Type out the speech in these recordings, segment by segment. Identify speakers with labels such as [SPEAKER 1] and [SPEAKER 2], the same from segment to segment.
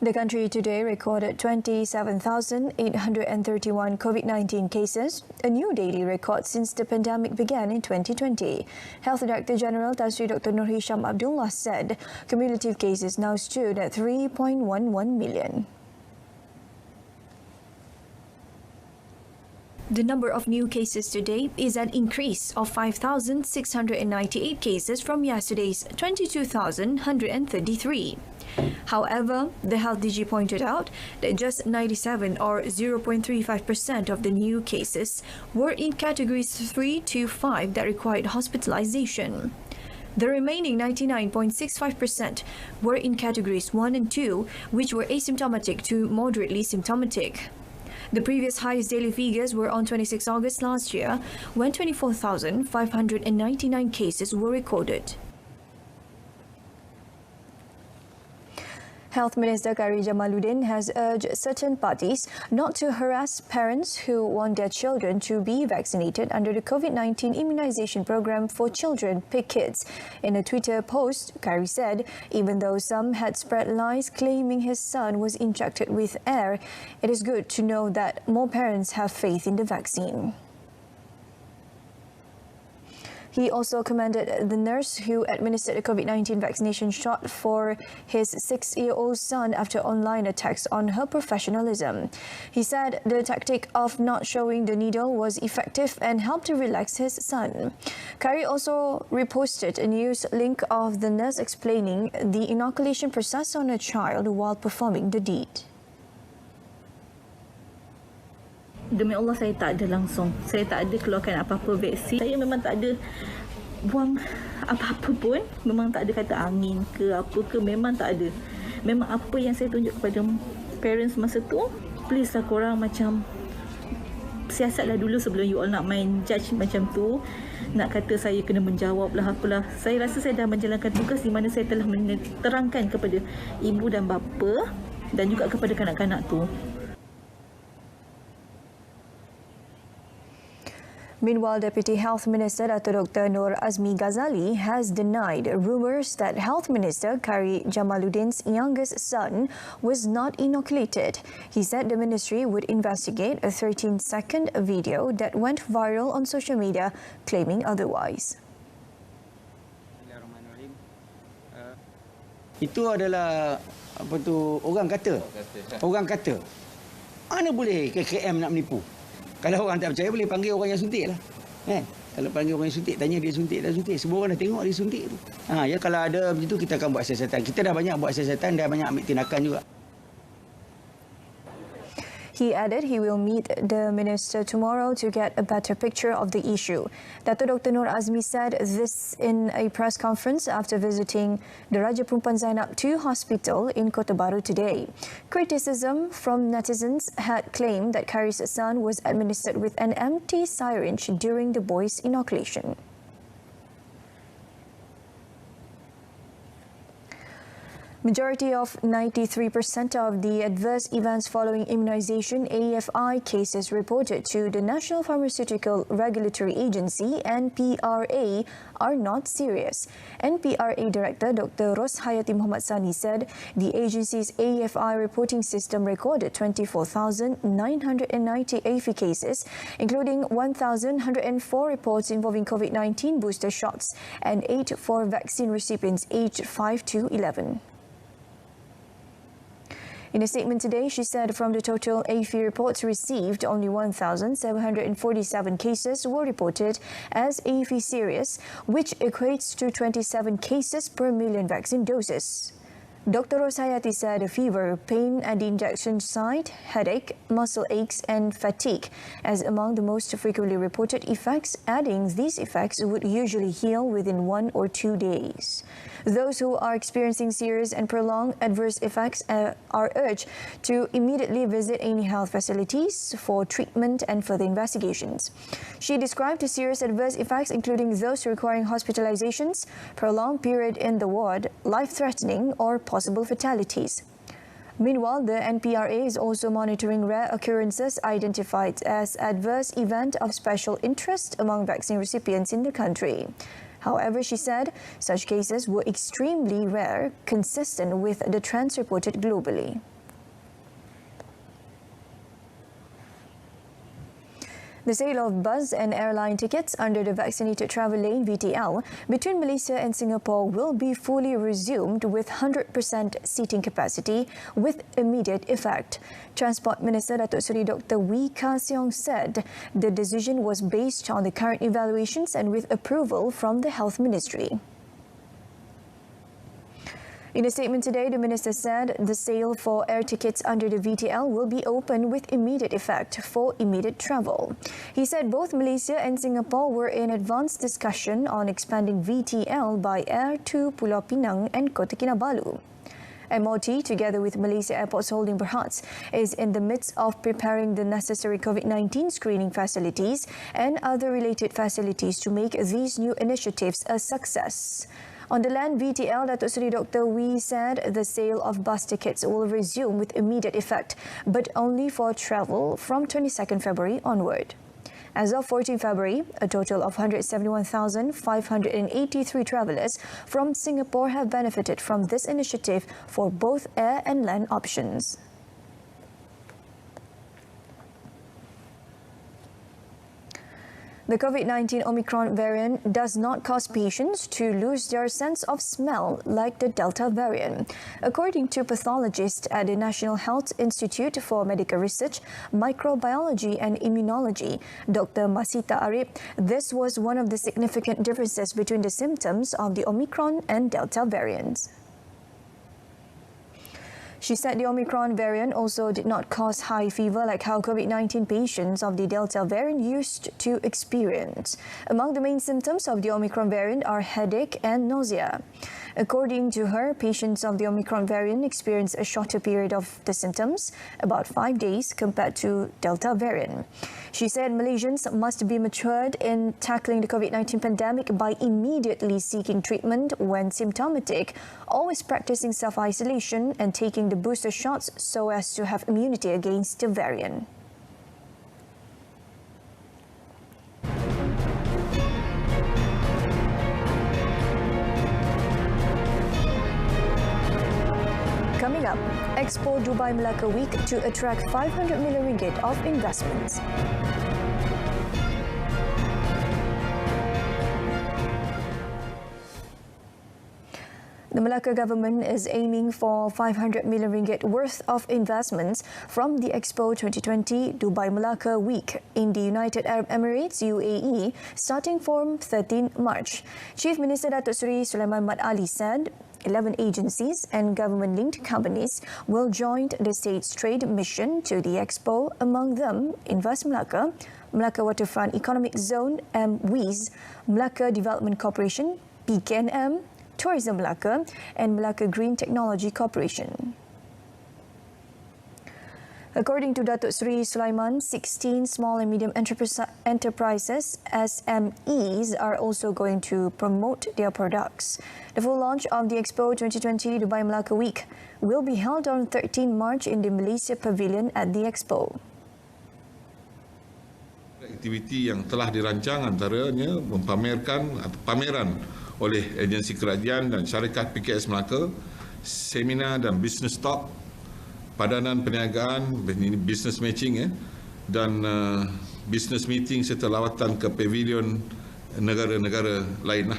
[SPEAKER 1] The country today recorded 27,831 COVID-19 cases, a new daily record since the pandemic began in 2020. Health Director General Tan Sri Dr. Nur Hisham Abdullah said cumulative cases now stood at 3.11 million. The number of new cases today is an increase of 5,698 cases from yesterday's 22,133. However, the Health DG pointed out that just 97 or 0.35% of the new cases were in categories 3 to 5 that required hospitalization. The remaining 99.65% were in categories 1 and 2, which were asymptomatic to moderately symptomatic. The previous highest daily figures were on 26 August last year, when 24,599 cases were recorded. Health Minister Kari Jamaluddin has urged certain parties not to harass parents who want their children to be vaccinated under the COVID-19 immunization program for children, Pick Kids. In a Twitter post, Kari said, even though some had spread lies claiming his son was injected with air, it is good to know that more parents have faith in the vaccine. He also commended the nurse who administered a COVID-19 vaccination shot for his 6-year-old son after online attacks on her professionalism. He said the tactic of not showing the needle was effective and helped to relax his son. Kari also reposted a news link of the nurse explaining the inoculation process on a child while performing the deed.
[SPEAKER 2] Demi Allah, saya tak ada langsung. Saya tak ada keluarkan apa-apa vaksin. Saya memang tak ada buang apa-apa pun. Memang tak ada kata angin ke apa ke. Memang tak ada. Memang apa yang saya tunjuk kepada parents masa tu, please lah korang macam siasatlah dulu sebelum you all nak main judge macam tu. Nak kata saya kena menjawab lah apalah. Saya rasa saya dah menjalankan tugas di mana saya telah menerangkan kepada ibu dan bapa dan juga kepada kanak-kanak tu.
[SPEAKER 1] Meanwhile, Deputy Health Minister Dr. Nur Azmi Ghazali has denied rumours that Health Minister Kari Jamaluddin's youngest son was not inoculated. He said the ministry would investigate a 13-second video that went viral on social media claiming otherwise.
[SPEAKER 3] Itu adalah apa tu orang kata. Orang kata. Mana boleh KKM nak menipu? Kalau orang tak percaya, boleh panggil orang yang suntik lah. Kalau panggil orang yang suntik, tanya dia suntik, dah suntik. Semua orang dah tengok dia suntik tu. Ya, kalau ada begitu, kita akan buat siasatan. Kita dah banyak buat siasatan, dah banyak ambil tindakan juga.
[SPEAKER 1] He added he will meet the minister tomorrow to get a better picture of the issue. Dr. Nur Azmi said this in a press conference after visiting the Raja Perempuan Zainab II Hospital in Kota Baru today. Criticism from netizens had claimed that Kari's son was administered with an empty syringe during the boy's inoculation. Majority of 93% of the adverse events following immunization AFI cases reported to the National Pharmaceutical Regulatory Agency NPRA are not serious. NPRA Director Dr. Roshayati Muhammad Sani said the agency's AFI reporting system recorded 24,990 AFI cases, including 1,104 reports involving COVID-19 booster shots and 8 for vaccine recipients aged 5 to 11. In a statement today, she said from the total AFI reports received, only 1,747 cases were reported as AFI serious, which equates to 27 cases per million vaccine doses. Dr. Roshayati said fever, pain at the injection site, headache, muscle aches and fatigue as among the most frequently reported effects, adding these effects would usually heal within 1 or 2 days. Those who are experiencing serious and prolonged adverse effects are urged to immediately visit any health facilities for treatment and further investigations. She described the serious adverse effects including those requiring hospitalizations, prolonged period in the ward, life-threatening or possible fatalities. Meanwhile, the NPRA is also monitoring rare occurrences identified as adverse event of special interest among vaccine recipients in the country. However, she said such cases were extremely rare, consistent with the trends reported globally. The sale of bus and airline tickets under the Vaccinated Travel Lane (VTL) between Malaysia and Singapore will be fully resumed with 100% seating capacity with immediate effect. Transport Minister Datuk Seri Dr. Wee Ka Siong said the decision was based on the current evaluations and with approval from the Health Ministry. In a statement today, the minister said the sale for air tickets under the VTL will be open with immediate effect for immediate travel. He said both Malaysia and Singapore were in advanced discussion on expanding VTL by air to Pulau Pinang and Kota Kinabalu. MOT, together with Malaysia Airports Holding Berhad, is in the midst of preparing the necessary COVID-19 screening facilities and other related facilities to make these new initiatives a success. On the land VTL, Datuk Seri Dr. Wee said the sale of bus tickets will resume with immediate effect, but only for travel from 22nd February onward. As of 14 February, a total of 171,583 travellers from Singapore have benefited from this initiative for both air and land options. The COVID-19 Omicron variant does not cause patients to lose their sense of smell like the Delta variant. According to pathologist at the National Health Institute for Medical Research, Microbiology and Immunology, Dr. Masita Arif, this was one of the significant differences between the symptoms of the Omicron and Delta variants. She said the Omicron variant also did not cause high fever like how COVID-19 patients of the Delta variant used to experience. Among the main symptoms of the Omicron variant are headache and nausea. According to her, patients of the Omicron variant experience a shorter period of the symptoms, about 5 days compared to Delta variant. She said Malaysians must be matured in tackling the COVID-19 pandemic by immediately seeking treatment when symptomatic, always practicing self-isolation and taking the booster shots so as to have immunity against the variant. Coming up, Expo Dubai Melaka Week to attract 500 million ringgit of investments. The Melaka government is aiming for 500 million ringgit worth of investments from the Expo 2020 Dubai Melaka Week in the United Arab Emirates (UAE) starting from 13 March. Chief Minister Datuk Seri Sulaiman Mat Ali said 11 agencies and government-linked companies will join the state's trade mission to the Expo, among them Invest Melaka, Melaka Waterfront Economic Zone (MWEZ), Melaka Development Corporation (PKNM), Tourism Melaka and Melaka Green Technology Corporation. According to Datuk Seri Sulaiman, 16 small and medium enterprises (SMEs) are also going to promote their products. The full launch of the Expo 2020 Dubai Melaka Week will be held on 13 March in the Malaysia Pavilion at the Expo.
[SPEAKER 4] Aktiviti yang telah dirancang antaranya pameran oleh agensi kerajaan dan syarikat PKS Melaka, seminar dan business talk, padanan perniagaan, business matching dan business meeting serta lawatan ke pavilion negara-negara lain.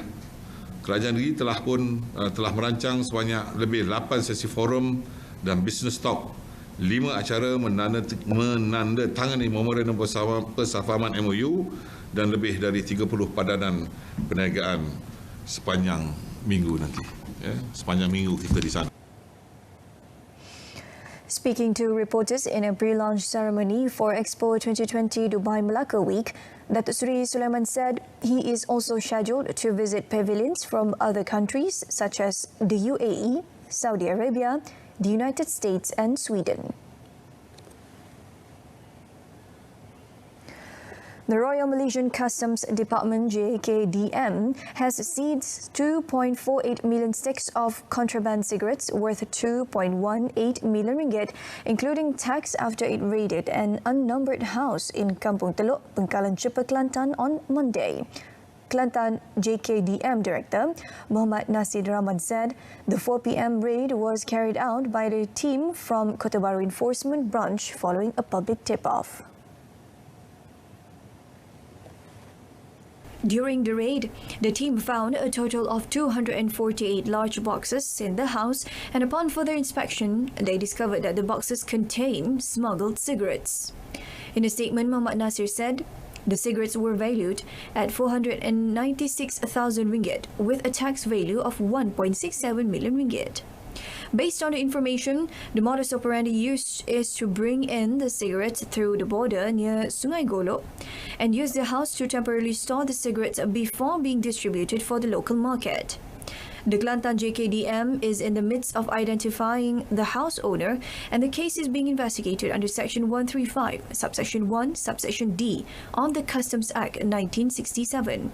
[SPEAKER 4] Kerajaan negeri telah merancang sebanyak lebih 8 sesi forum dan business talk, 5 acara menandatangani memorandum persefahaman MOU dan lebih dari 30 padanan perniagaan sepanjang minggu nanti. Sepanjang minggu kita di sana.
[SPEAKER 1] Speaking to reporters in a pre-launch ceremony for Expo 2020 Dubai Melaka Week, Datuk Seri Sulaiman said he is also scheduled to visit pavilions from other countries such as the UAE, Saudi Arabia, the United States and Sweden. The Royal Malaysian Customs Department (JKDM) has seized 2.48 million sticks of contraband cigarettes worth 2.18 million ringgit, including tax, after it raided an unnumbered house in Kampung Teluk, Bengkalan Cepa, Kelantan on Monday. Kelantan JKDM Director Muhammad Nasir Rahman said the 4 p.m. raid was carried out by the team from Kota Baru Enforcement Branch following a public tip-off. During the raid, the team found a total of 248 large boxes in the house, and upon further inspection, they discovered that the boxes contain smuggled cigarettes. In a statement, Muhammad Nasir said the cigarettes were valued at 496,000 ringgit with a tax value of 1.67 million ringgit. Based on the information, the modus operandi used is to bring in the cigarettes through the border near Sungai Golok and use the house to temporarily store the cigarettes before being distributed for the local market. The Kelantan JKDM is in the midst of identifying the house owner, and the case is being investigated under Section 135, Subsection 1, Subsection D of the Customs Act 1967.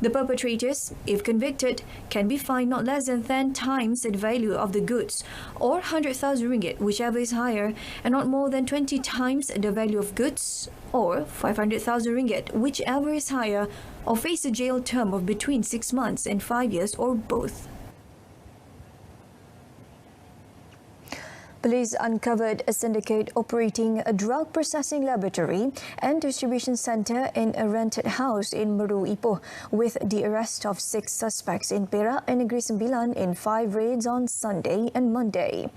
[SPEAKER 1] The perpetrators, if convicted, can be fined not less than 10 times the value of the goods or 100,000 ringgit, whichever is higher, and not more than 20 times the value of goods or 500,000 ringgit, whichever is higher, or face a jail term of between 6 months and 5 years or both. Police uncovered a syndicate operating a drug processing laboratory and distribution centre in a rented house in Meru, Ipoh, with the arrest of 6 suspects in Perak and Negeri Sembilan in 5 raids on Sunday and Monday.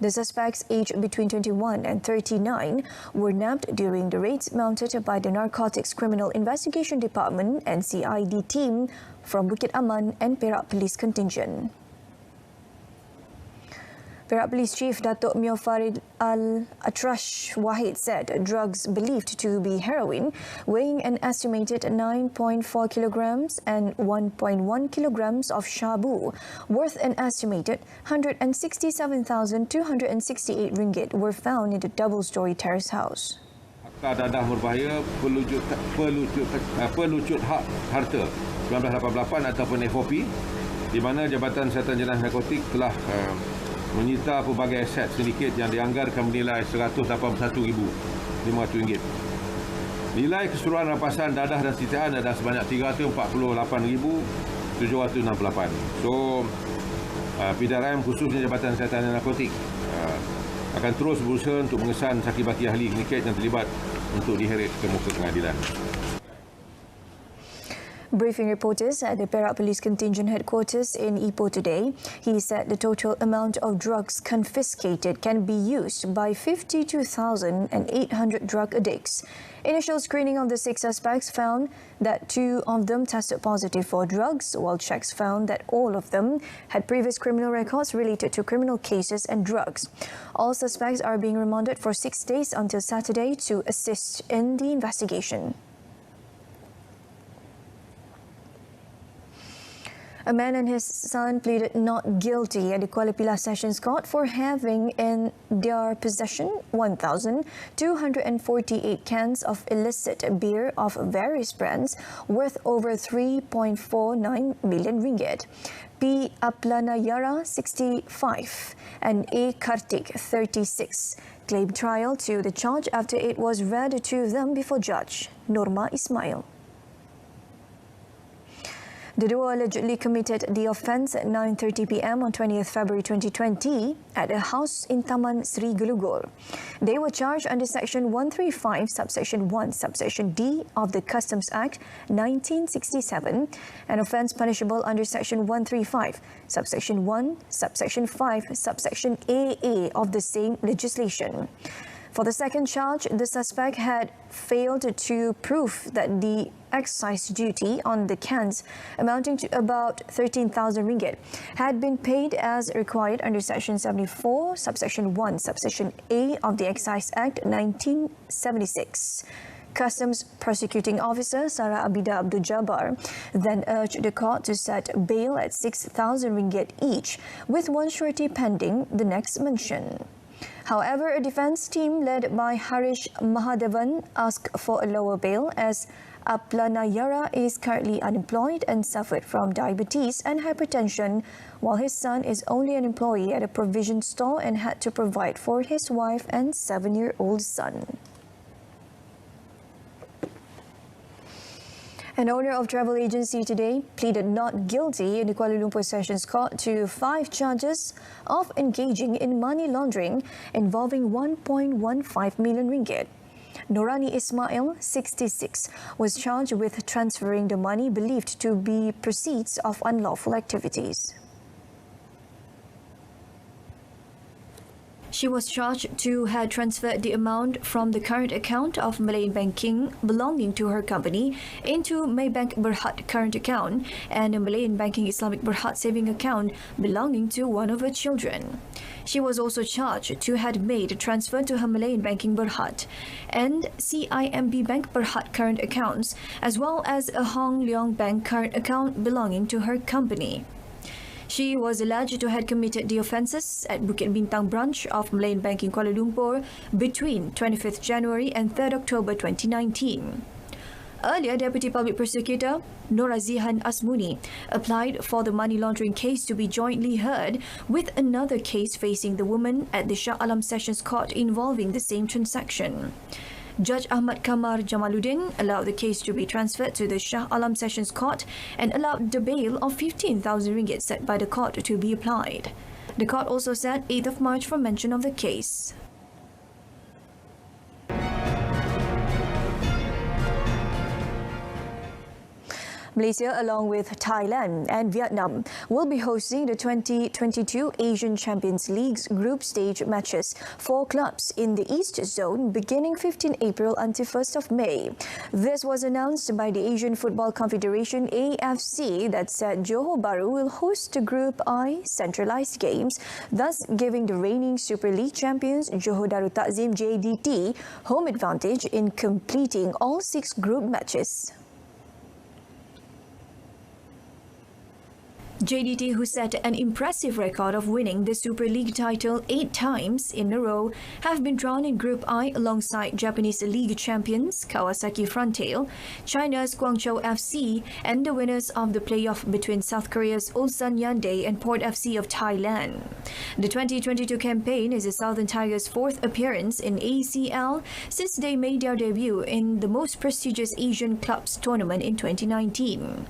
[SPEAKER 1] The suspects, aged between 21 and 39, were nabbed during the raids mounted by the Narcotics Criminal Investigation Department and CID team from Bukit Aman and Perak Police Contingent. Perak Police Chief Datuk Mio Farid Al-Atrash Wahid said drugs believed to be heroin, weighing an estimated 9.4 kilograms and 1.1 kilograms of shabu, worth an estimated 167,268 ringgit, were found in the double-story terrace house.
[SPEAKER 5] Akta dadah berbahaya pelucut hak harta 1988 ataupun FOP, di mana Jabatan Siasatan Jenayah Narkotik telah menyita pelbagai aset sindiket yang dianggarkan bernilai RM181,500. Nilai keseluruhan rampasan dadah dan sitiaan adalah sebanyak RM348,768. So, PDRM khususnya Jabatan Siasatan Narkotik akan terus berusaha untuk mengesan sakit-baki ahli sindiket yang terlibat untuk diheret ke muka pengadilan.
[SPEAKER 1] Briefing reporters at the Perak Police Contingent Headquarters in Ipoh today, he said the total amount of drugs confiscated can be used by 52,800 drug addicts. Initial screening of the 6 suspects found that 2 of them tested positive for drugs, while checks found that all of them had previous criminal records related to criminal cases and drugs. All suspects are being remanded for 6 days until Saturday to assist in the investigation. A man and his son pleaded not guilty at the Kuala Pilah Sessions Court for having in their possession 1,248 cans of illicit beer of various brands worth over 3.49 million ringgit. P. Aplanayara, 65, and A. Kartik, 36, claimed trial to the charge after it was read to them before Judge Norma Ismail. The duo allegedly committed the offence at 9:30 p.m. on 20th February 2020 at a house in Taman Sri Gelugor. They were charged under Section 135, Subsection 1, Subsection D of the Customs Act 1967, an offence punishable under Section 135, Subsection 1, Subsection 5, Subsection AA of the same legislation. For the second charge, the suspect had failed to prove that the excise duty on the cans, amounting to about 13,000 ringgit, had been paid as required under Section 74, Subsection 1, Subsection A of the Excise Act 1976. Customs Prosecuting Officer Sarah Abida Abdul Jabbar then urged the court to set bail at 6,000 ringgit each, with one surety pending the next mention. However, a defence team led by Harish Mahadevan asked for a lower bail as Aplanayara is currently unemployed and suffered from diabetes and hypertension, while his son is only an employee at a provision store and had to provide for his wife and 7-year-old son. An owner of travel agency today pleaded not guilty in the Kuala Lumpur Sessions Court to 5 charges of engaging in money laundering involving 1.15 million ringgit. Norani Ismail, 66, was charged with transferring the money believed to be proceeds of unlawful activities. She was charged to have transferred the amount from the current account of Malayan Banking belonging to her company into Maybank Berhad current account and a Malayan Banking Islamic Berhad saving account belonging to one of her children. She was also charged to have made a transfer to her Malayan Banking Berhad and CIMB Bank Berhad current accounts, as well as a Hong Leong Bank current account belonging to her company. She was alleged to have committed the offences at Bukit Bintang branch of Malayan Banking Kuala Lumpur between 25th January and 3rd October 2019. Earlier, Deputy Public Prosecutor Norazihan Asmuni applied for the money laundering case to be jointly heard with another case facing the woman at the Shah Alam Sessions Court involving the same transaction. Judge Ahmad Kamar Jamaluddin allowed the case to be transferred to the Shah Alam Sessions Court and allowed the bail of 15,000 ringgit set by the court to be applied. The court also set 8th of March for mention of the case. Malaysia, along with Thailand and Vietnam, will be hosting the 2022 Asian Champions League's group stage matches for clubs in the East Zone beginning 15 April until 1st of May. This was announced by the Asian Football Confederation AFC that said Johor Bahru will host the Group I centralised games, thus giving the reigning Super League champions Johor Darul Takzim JDT home advantage in completing all 6 group matches. JDT, who set an impressive record of winning the Super League title 8 times in a row, have been drawn in Group I alongside Japanese League champions Kawasaki Frontale, China's Guangzhou FC, and the winners of the playoff between South Korea's Ulsan Hyundai and Port FC of Thailand. The 2022 campaign is the Southern Tigers' 4th appearance in ACL since they made their debut in the most prestigious Asian clubs tournament in 2019.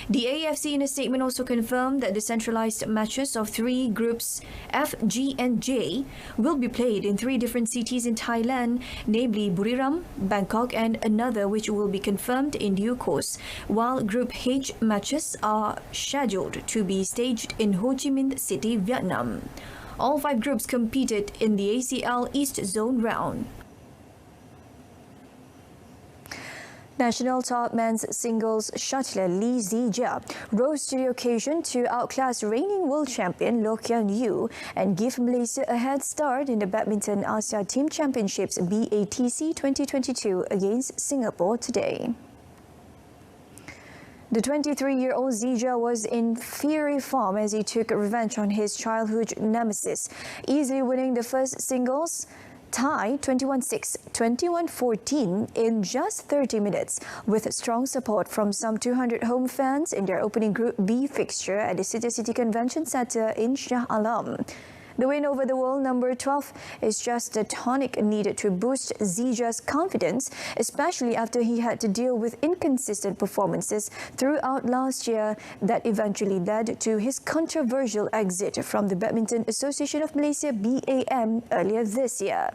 [SPEAKER 1] The AFC in a statement also confirmed that the centralised matches of 3 groups F, G and J will be played in 3 different cities in Thailand, namely Buriram, Bangkok and another which will be confirmed in due course, while Group H matches are scheduled to be staged in Ho Chi Minh City, Vietnam. All 5 groups competed in the ACL East Zone round. National top men's singles shuttler Lee Zijia rose to the occasion to outclass reigning world champion Loh Kian Yew and give Malaysia a head start in the Badminton Asia Team Championships BATC 2022 against Singapore today. The 23-year-old Zijia was in fiery form as he took revenge on his childhood nemesis, easily winning the first singles tie 21-6, 21-14 in just 30 minutes, with strong support from some 200 home fans in their opening Group B fixture at the City Convention Centre in Shah Alam. The win over the world number 12 is just the tonic needed to boost Zijia's confidence, especially after he had to deal with inconsistent performances throughout last year that eventually led to his controversial exit from the Badminton Association of Malaysia BAM earlier this year.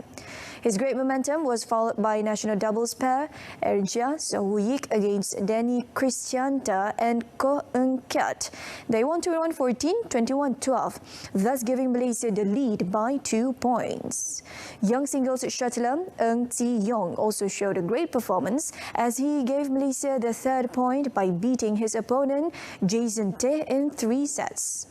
[SPEAKER 1] His great momentum was followed by national doubles pair Erja Sohuyik against Danny Christianta and Ko Eun Kiat. They won 21-14, 21-12, thus giving Malaysia the lead by 2 points. Young singles shuttler Eung Tzi Yong also showed a great performance as he gave Malaysia the 3rd point by beating his opponent Jason Teh in 3 sets.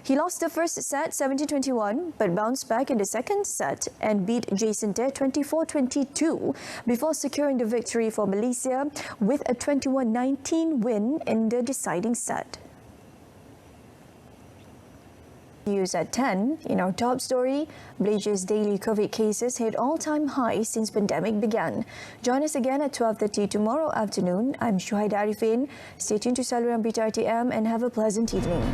[SPEAKER 1] He lost the first set 17-21 but bounced back in the second set and beat Jason Teh 24-22 before securing the victory for Malaysia with a 21-19 win in the deciding set. News at 10. In our top story, Malaysia's daily COVID cases hit all-time high since pandemic began. Join us again at 12:30 tomorrow afternoon. I'm Shuhaida Arifin. Stay tuned to Saluran Berita RTM and have a pleasant evening.